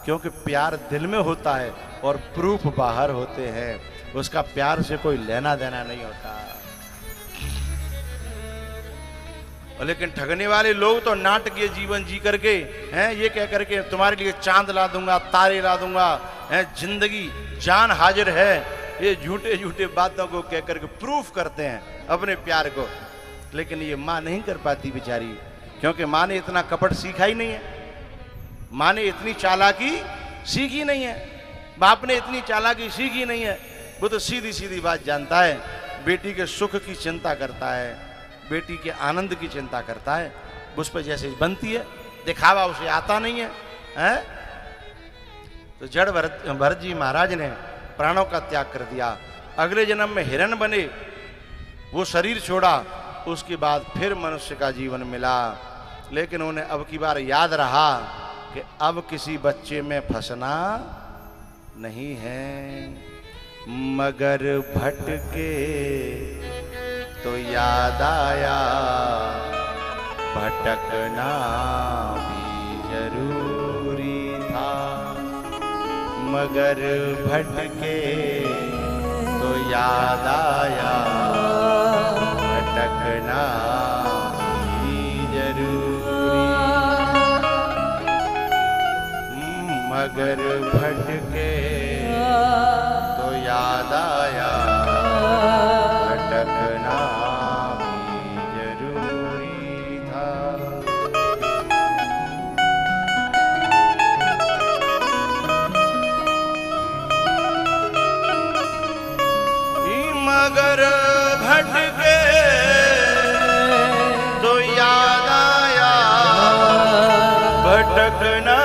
क्योंकि प्यार दिल में होता है और प्रूफ बाहर होते हैं। उसका प्यार से कोई लेना देना नहीं होता। लेकिन ठगने वाले लोग तो नाटकीय जीवन जी करके हैं, ये कह करके तुम्हारे लिए चांद ला दूंगा, तारे ला दूंगा, हैं जिंदगी जान हाजिर है, ये झूठे झूठे बातों को कह करके प्रूफ करते हैं अपने प्यार को। लेकिन ये माँ नहीं कर पाती बेचारी, क्योंकि माँ ने इतना कपट सीखा ही नहीं है, माँ ने इतनी चालाकी सीखी नहीं है, बाप ने इतनी चालाकी सीखी नहीं है। वो तो सीधी सीधी बात जानता है, बेटी के सुख की चिंता करता है, बेटी के आनंद की चिंता करता है, उस पर जैसे बनती है, दिखावा उसे आता नहीं है, हैं? तो जड़ भरत जी महाराज ने प्राणों का त्याग कर दिया। अगले जन्म में हिरण बने, वो शरीर छोड़ा, उसके बाद फिर मनुष्य का जीवन मिला। लेकिन उन्हें अब की बार याद रहा कि अब किसी बच्चे में फंसना नहीं है। मगर भटके तो याद आया, भटकना भी जरूरी था। मगर भटके तो याद आया, भटकना भी जरूरी। मगर भटके तो याद आया, भटकना भी जरूरी था। मगर भटके तो याद आया, भटकना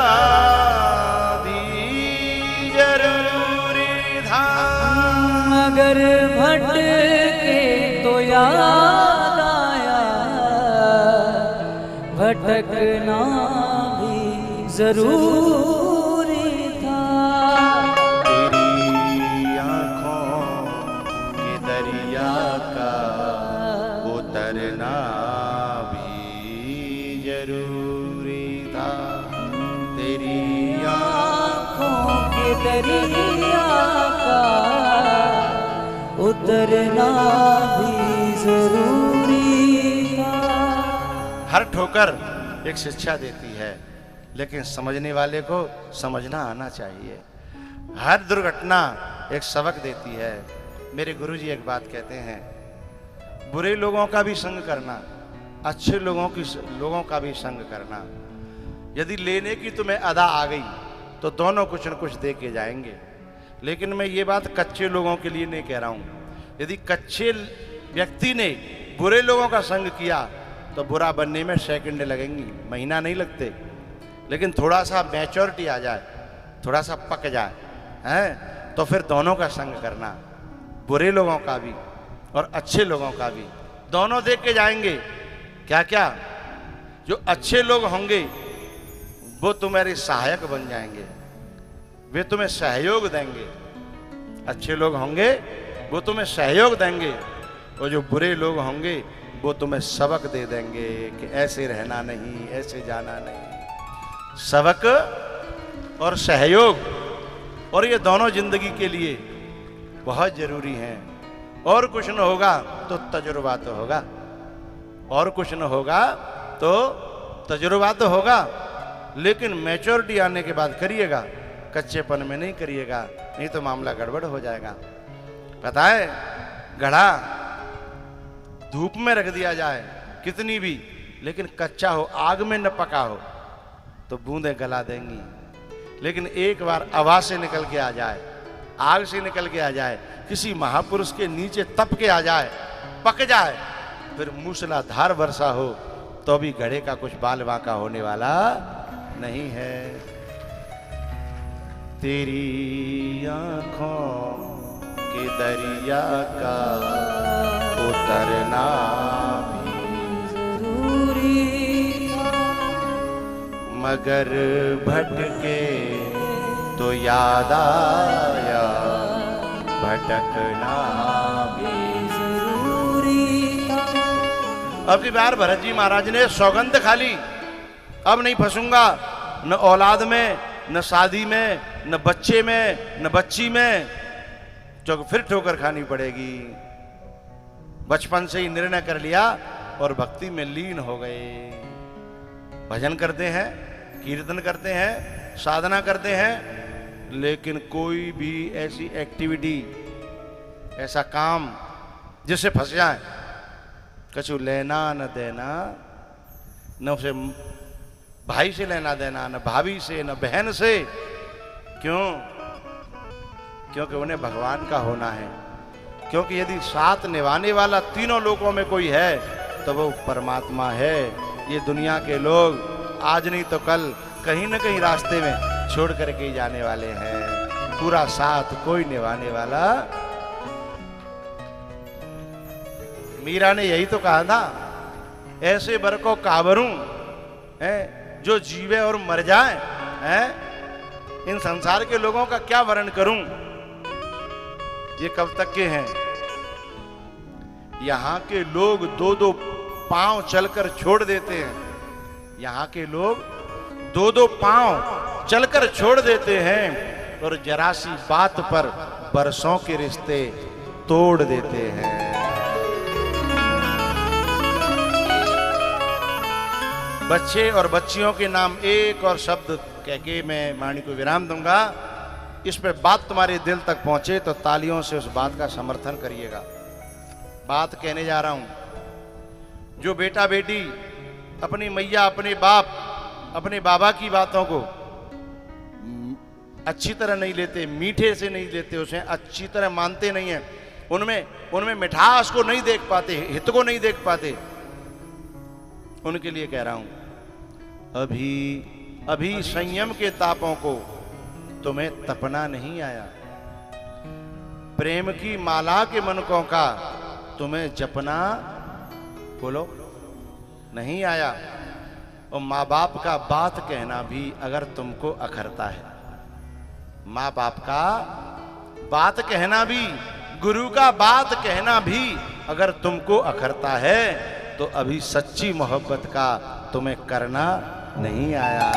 मगर भटके तो याद आया, भटकना भी जरूरी था। तेरी आँखों के दरिया का उतरना भी जरूरी था। तेरी आँखों के दरिया का उतरना भी जरूरी था। हर ठोकर एक शिक्षा देती है, लेकिन समझने वाले को समझना आना चाहिए। हर दुर्घटना एक सबक देती है। मेरे गुरुजी एक बात कहते हैं, बुरे लोगों का भी संग करना अच्छे लोगों का भी संग करना। यदि लेने की तुम्हें अदा आ गई तो दोनों कुछ न कुछ दे के जाएंगे। लेकिन मैं ये बात कच्चे लोगों के लिए नहीं कह रहा हूं। यदि कच्चे व्यक्ति ने बुरे लोगों का संग किया तो बुरा बनने में सेकंड लगेंगी, महीना नहीं लगते। लेकिन थोड़ा सा मैच्योरिटी आ जाए, थोड़ा सा पक जाए हैं, तो फिर दोनों का संग करना, बुरे लोगों का भी और अच्छे लोगों का भी, दोनों देख के जाएंगे। क्या क्या? जो अच्छे लोग होंगे वो तुम्हारे सहायक बन जाएंगे, वे तुम्हें सहयोग देंगे। अच्छे लोग होंगे वो तुम्हें सहयोग देंगे, और जो बुरे लोग होंगे वो तुम्हें सबक दे देंगे कि ऐसे रहना नहीं, ऐसे जाना नहीं। सबक और सहयोग, और ये दोनों जिंदगी के लिए बहुत जरूरी हैं। और कुछ न होगा तो तजुर्बा तो होगा, और कुछ न होगा तो तजुर्बा तो होगा, लेकिन मैच्योरिटी आने के बाद करिएगा, कच्चेपन में नहीं करिएगा, नहीं तो मामला गड़बड़ हो जाएगा। पता है, घड़ा धूप में रख दिया जाए कितनी भी, लेकिन कच्चा हो, आग में न पका हो तो बूंदें गला देंगी। लेकिन एक बार हवा से निकल के आ जाए, आग से निकल के आ जाए, किसी महापुरुष के नीचे तप के आ जाए, पक जाए, फिर मूसलाधार वर्षा हो तो भी घड़े का कुछ बाल बांका होने वाला नहीं है। तेरी आंखों के दरिया का उतरना भी जरूरी था, मगर भटके तो याद आया, भटकना भी जरूरी था। अब की बार भरत जी महाराज ने सौगंध खा ली, अब नहीं फंसूंगा, न औलाद में, न शादी में, न बच्चे में, न बच्ची में, जो फिर ठोकर खानी पड़ेगी। बचपन से ही निर्णय कर लिया और भक्ति में लीन हो गए। भजन करते हैं, कीर्तन करते हैं, साधना करते हैं, लेकिन कोई भी ऐसी एक्टिविटी, ऐसा काम जिससे फंस जाए, कछु लेना न देना, न उसे भाई से लेना देना, न भाभी से, न बहन से। क्यों? क्योंकि उन्हें भगवान का होना है। क्योंकि यदि साथ निभाने वाला तीनों लोकों में कोई है तो वो परमात्मा है। ये दुनिया के लोग आज नहीं तो कल कहीं न कहीं रास्ते में छोड़ करके ही जाने वाले हैं। पूरा साथ कोई निभाने वाला। मीरा ने यही तो कहा था, ऐसे बर को काबरूं है जो जीवे और मर जाए है। इन संसार के लोगों का क्या वर्णन करूं, ये कब तक के हैं। यहाँ के लोग दो दो पांव चलकर छोड़ देते हैं, यहाँ के लोग दो दो पांव चलकर छोड़ देते हैं, और जरा सी बात पर बरसों के रिश्ते तोड़ देते हैं। बच्चे और बच्चियों के नाम एक और शब्द कह के मैं वाणी को विराम दूंगा। इस पे बात तुम्हारे दिल तक पहुंचे तो तालियों से उस बात का समर्थन करिएगा। बात कहने जा रहा हूं, जो बेटा बेटी अपनी मैया, अपने बाप, अपने बाबा की बातों को अच्छी तरह नहीं लेते, मीठे से नहीं लेते, उसे अच्छी तरह मानते नहीं है, उनमें मिठास को नहीं देख पाते, हित को नहीं देख पाते, उनके लिए कह रहा हूं, अभी संयम के तापों को तुम्हें तपना नहीं आया, प्रेम की माला के मनकों का तुम्हें जपना बोलो नहीं आया, और माँ बाप का बात कहना भी अगर तुमको अखरता है, माँ बाप का बात कहना भी, गुरु का बात कहना भी अगर तुमको अखरता है, तो अभी सच्ची मोहब्बत का तुम्हें करना नहीं आया।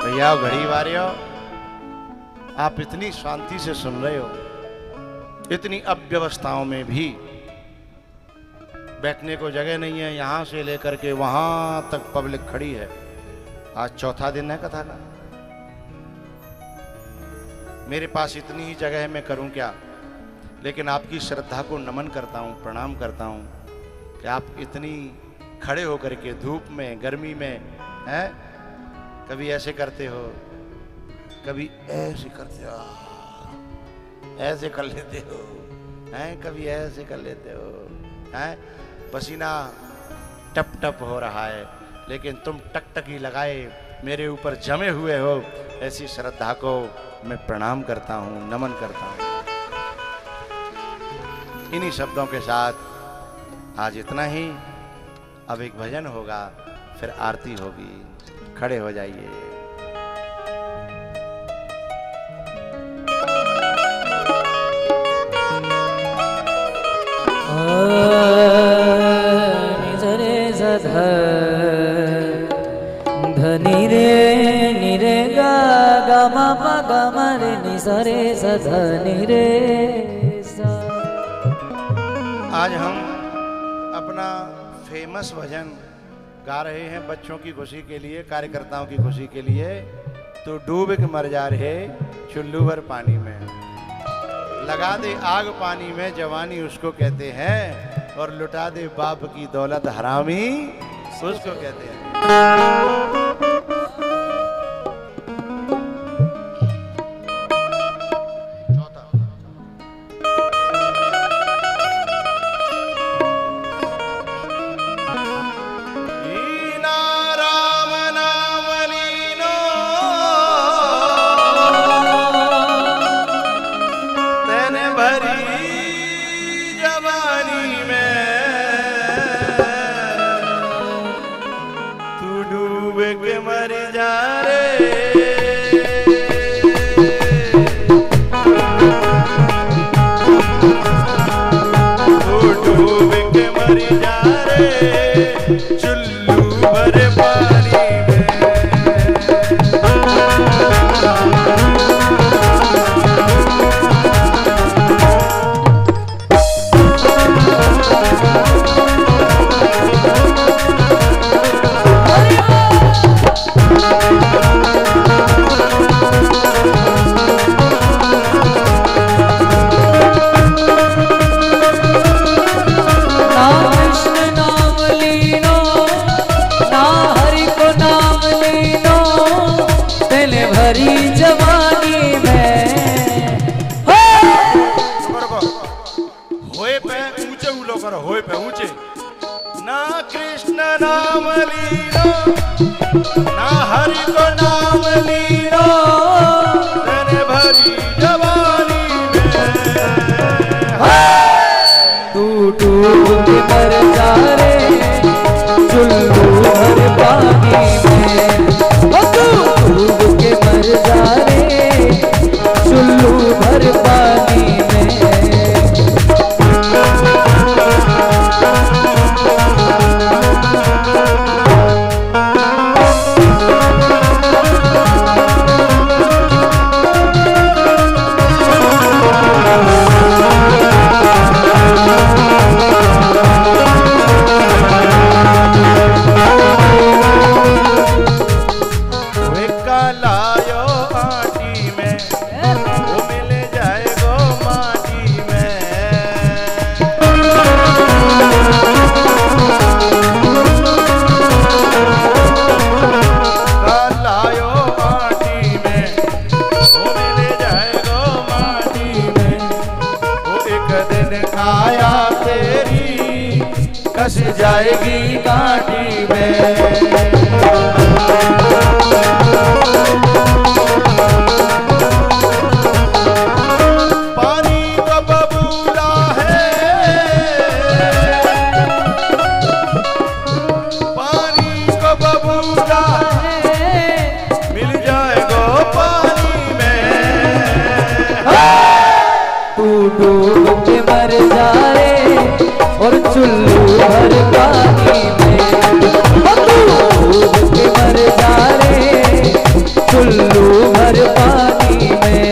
भैया घड़ी वारियो, आप इतनी शांति से सुन रहे हो, इतनी अव्यवस्थाओं में भी बैठने को जगह नहीं है, यहां से लेकर के वहां तक पब्लिक खड़ी है। आज चौथा दिन है कथा का। मेरे पास इतनी ही जगह है, मैं करूं क्या। लेकिन आपकी श्रद्धा को नमन करता हूं, प्रणाम करता हूं कि आप इतनी खड़े होकर के धूप में, गर्मी में हैं, कभी ऐसे करते हो, कभी ऐसे करते हो, ऐसे कर लेते हो हैं, कभी ऐसे कर लेते हो हैं। पसीना टप टप हो रहा है, लेकिन तुम टकटकी लगाए मेरे ऊपर जमे हुए हो। ऐसी श्रद्धा को मैं प्रणाम करता हूं, नमन करता हूं। इन्हीं शब्दों के साथ आज इतना ही। अब एक भजन होगा, फिर आरती होगी। खड़े हो जाइए। धनी रे नि रे गा गा मा पा गा मा रे नि सा रे सा ध नि रे सा। आज हम अपना फेमस भजन गा रहे हैं बच्चों की खुशी के लिए, कार्यकर्ताओं की खुशी के लिए। तो डूब के मर जा रहे चुल्लू भर पानी में, लगा दे आग पानी में, जवानी उसको कहते हैं। और लुटा दे बाप की दौलत हरामी उसको कहते हैं। जाएगी काटी में। पानी का बबूला है, पानी का बबूला है, मिल जाएगा पानी में। तू डूब के मर जाए और चुल्लू भर पानी में, डूब के मर जा रे चुल्लू भर पानी में।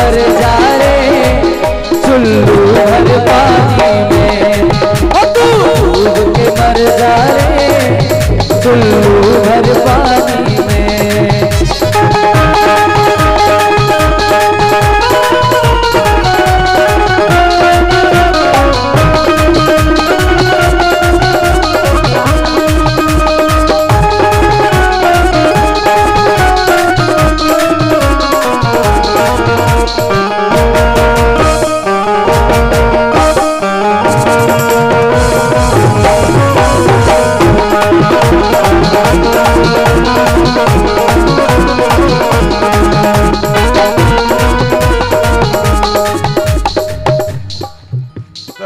मर जा रे चुल्लू भर पानी में, डूब के मर जा रे चुल्लू भर पानी में।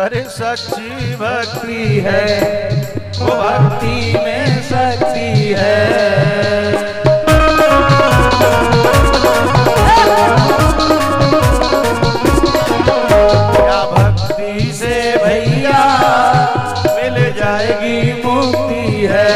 अरे सच्ची भक्ति है, वो भक्ति में शक्ति है। क्या भक्ति से भैया मिल जाएगी मुक्ति है।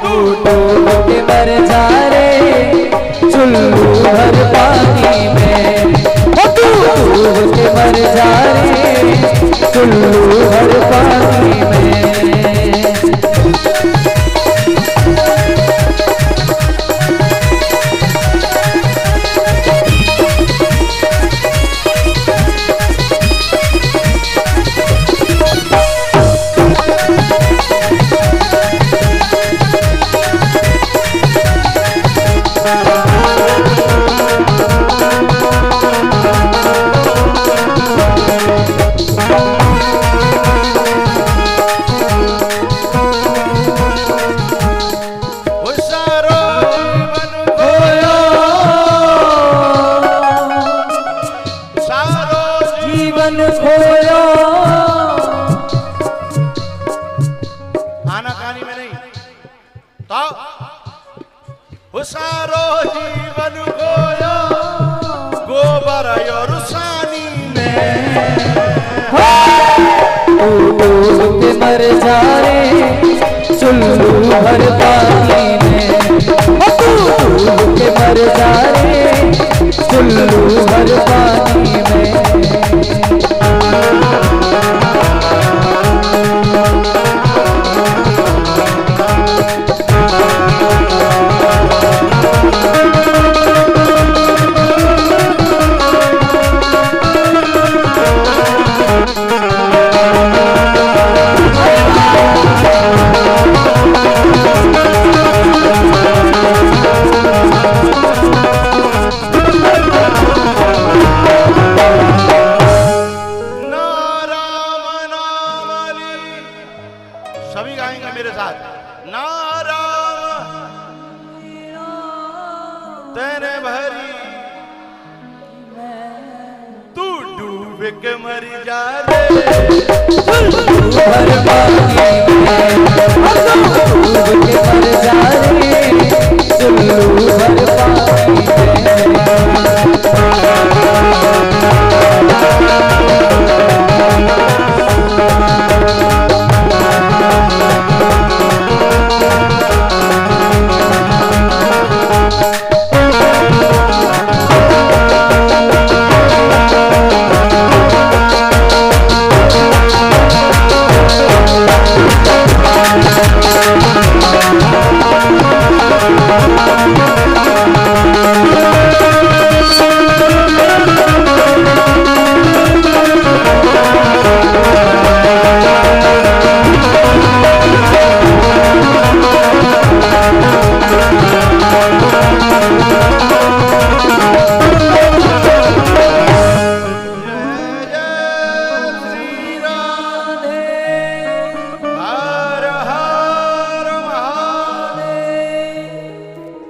डूब के मर जा रे चुल्लू भर पानी में, डूब के मर जा रे चुल्लू भर पानी में। जीवन खोयो आना कहानी में नहीं तो सारो जीवन खोयो गोबर और सानी में। डूब के मर जा रे चुल्लू भर पानी में, डूब के मर जा रे चुल्लू भर पानी में। सभी गाएंगे मेरे साथ। नाराम तेरे भरी तू डूब के मर जा रे भर पानी में।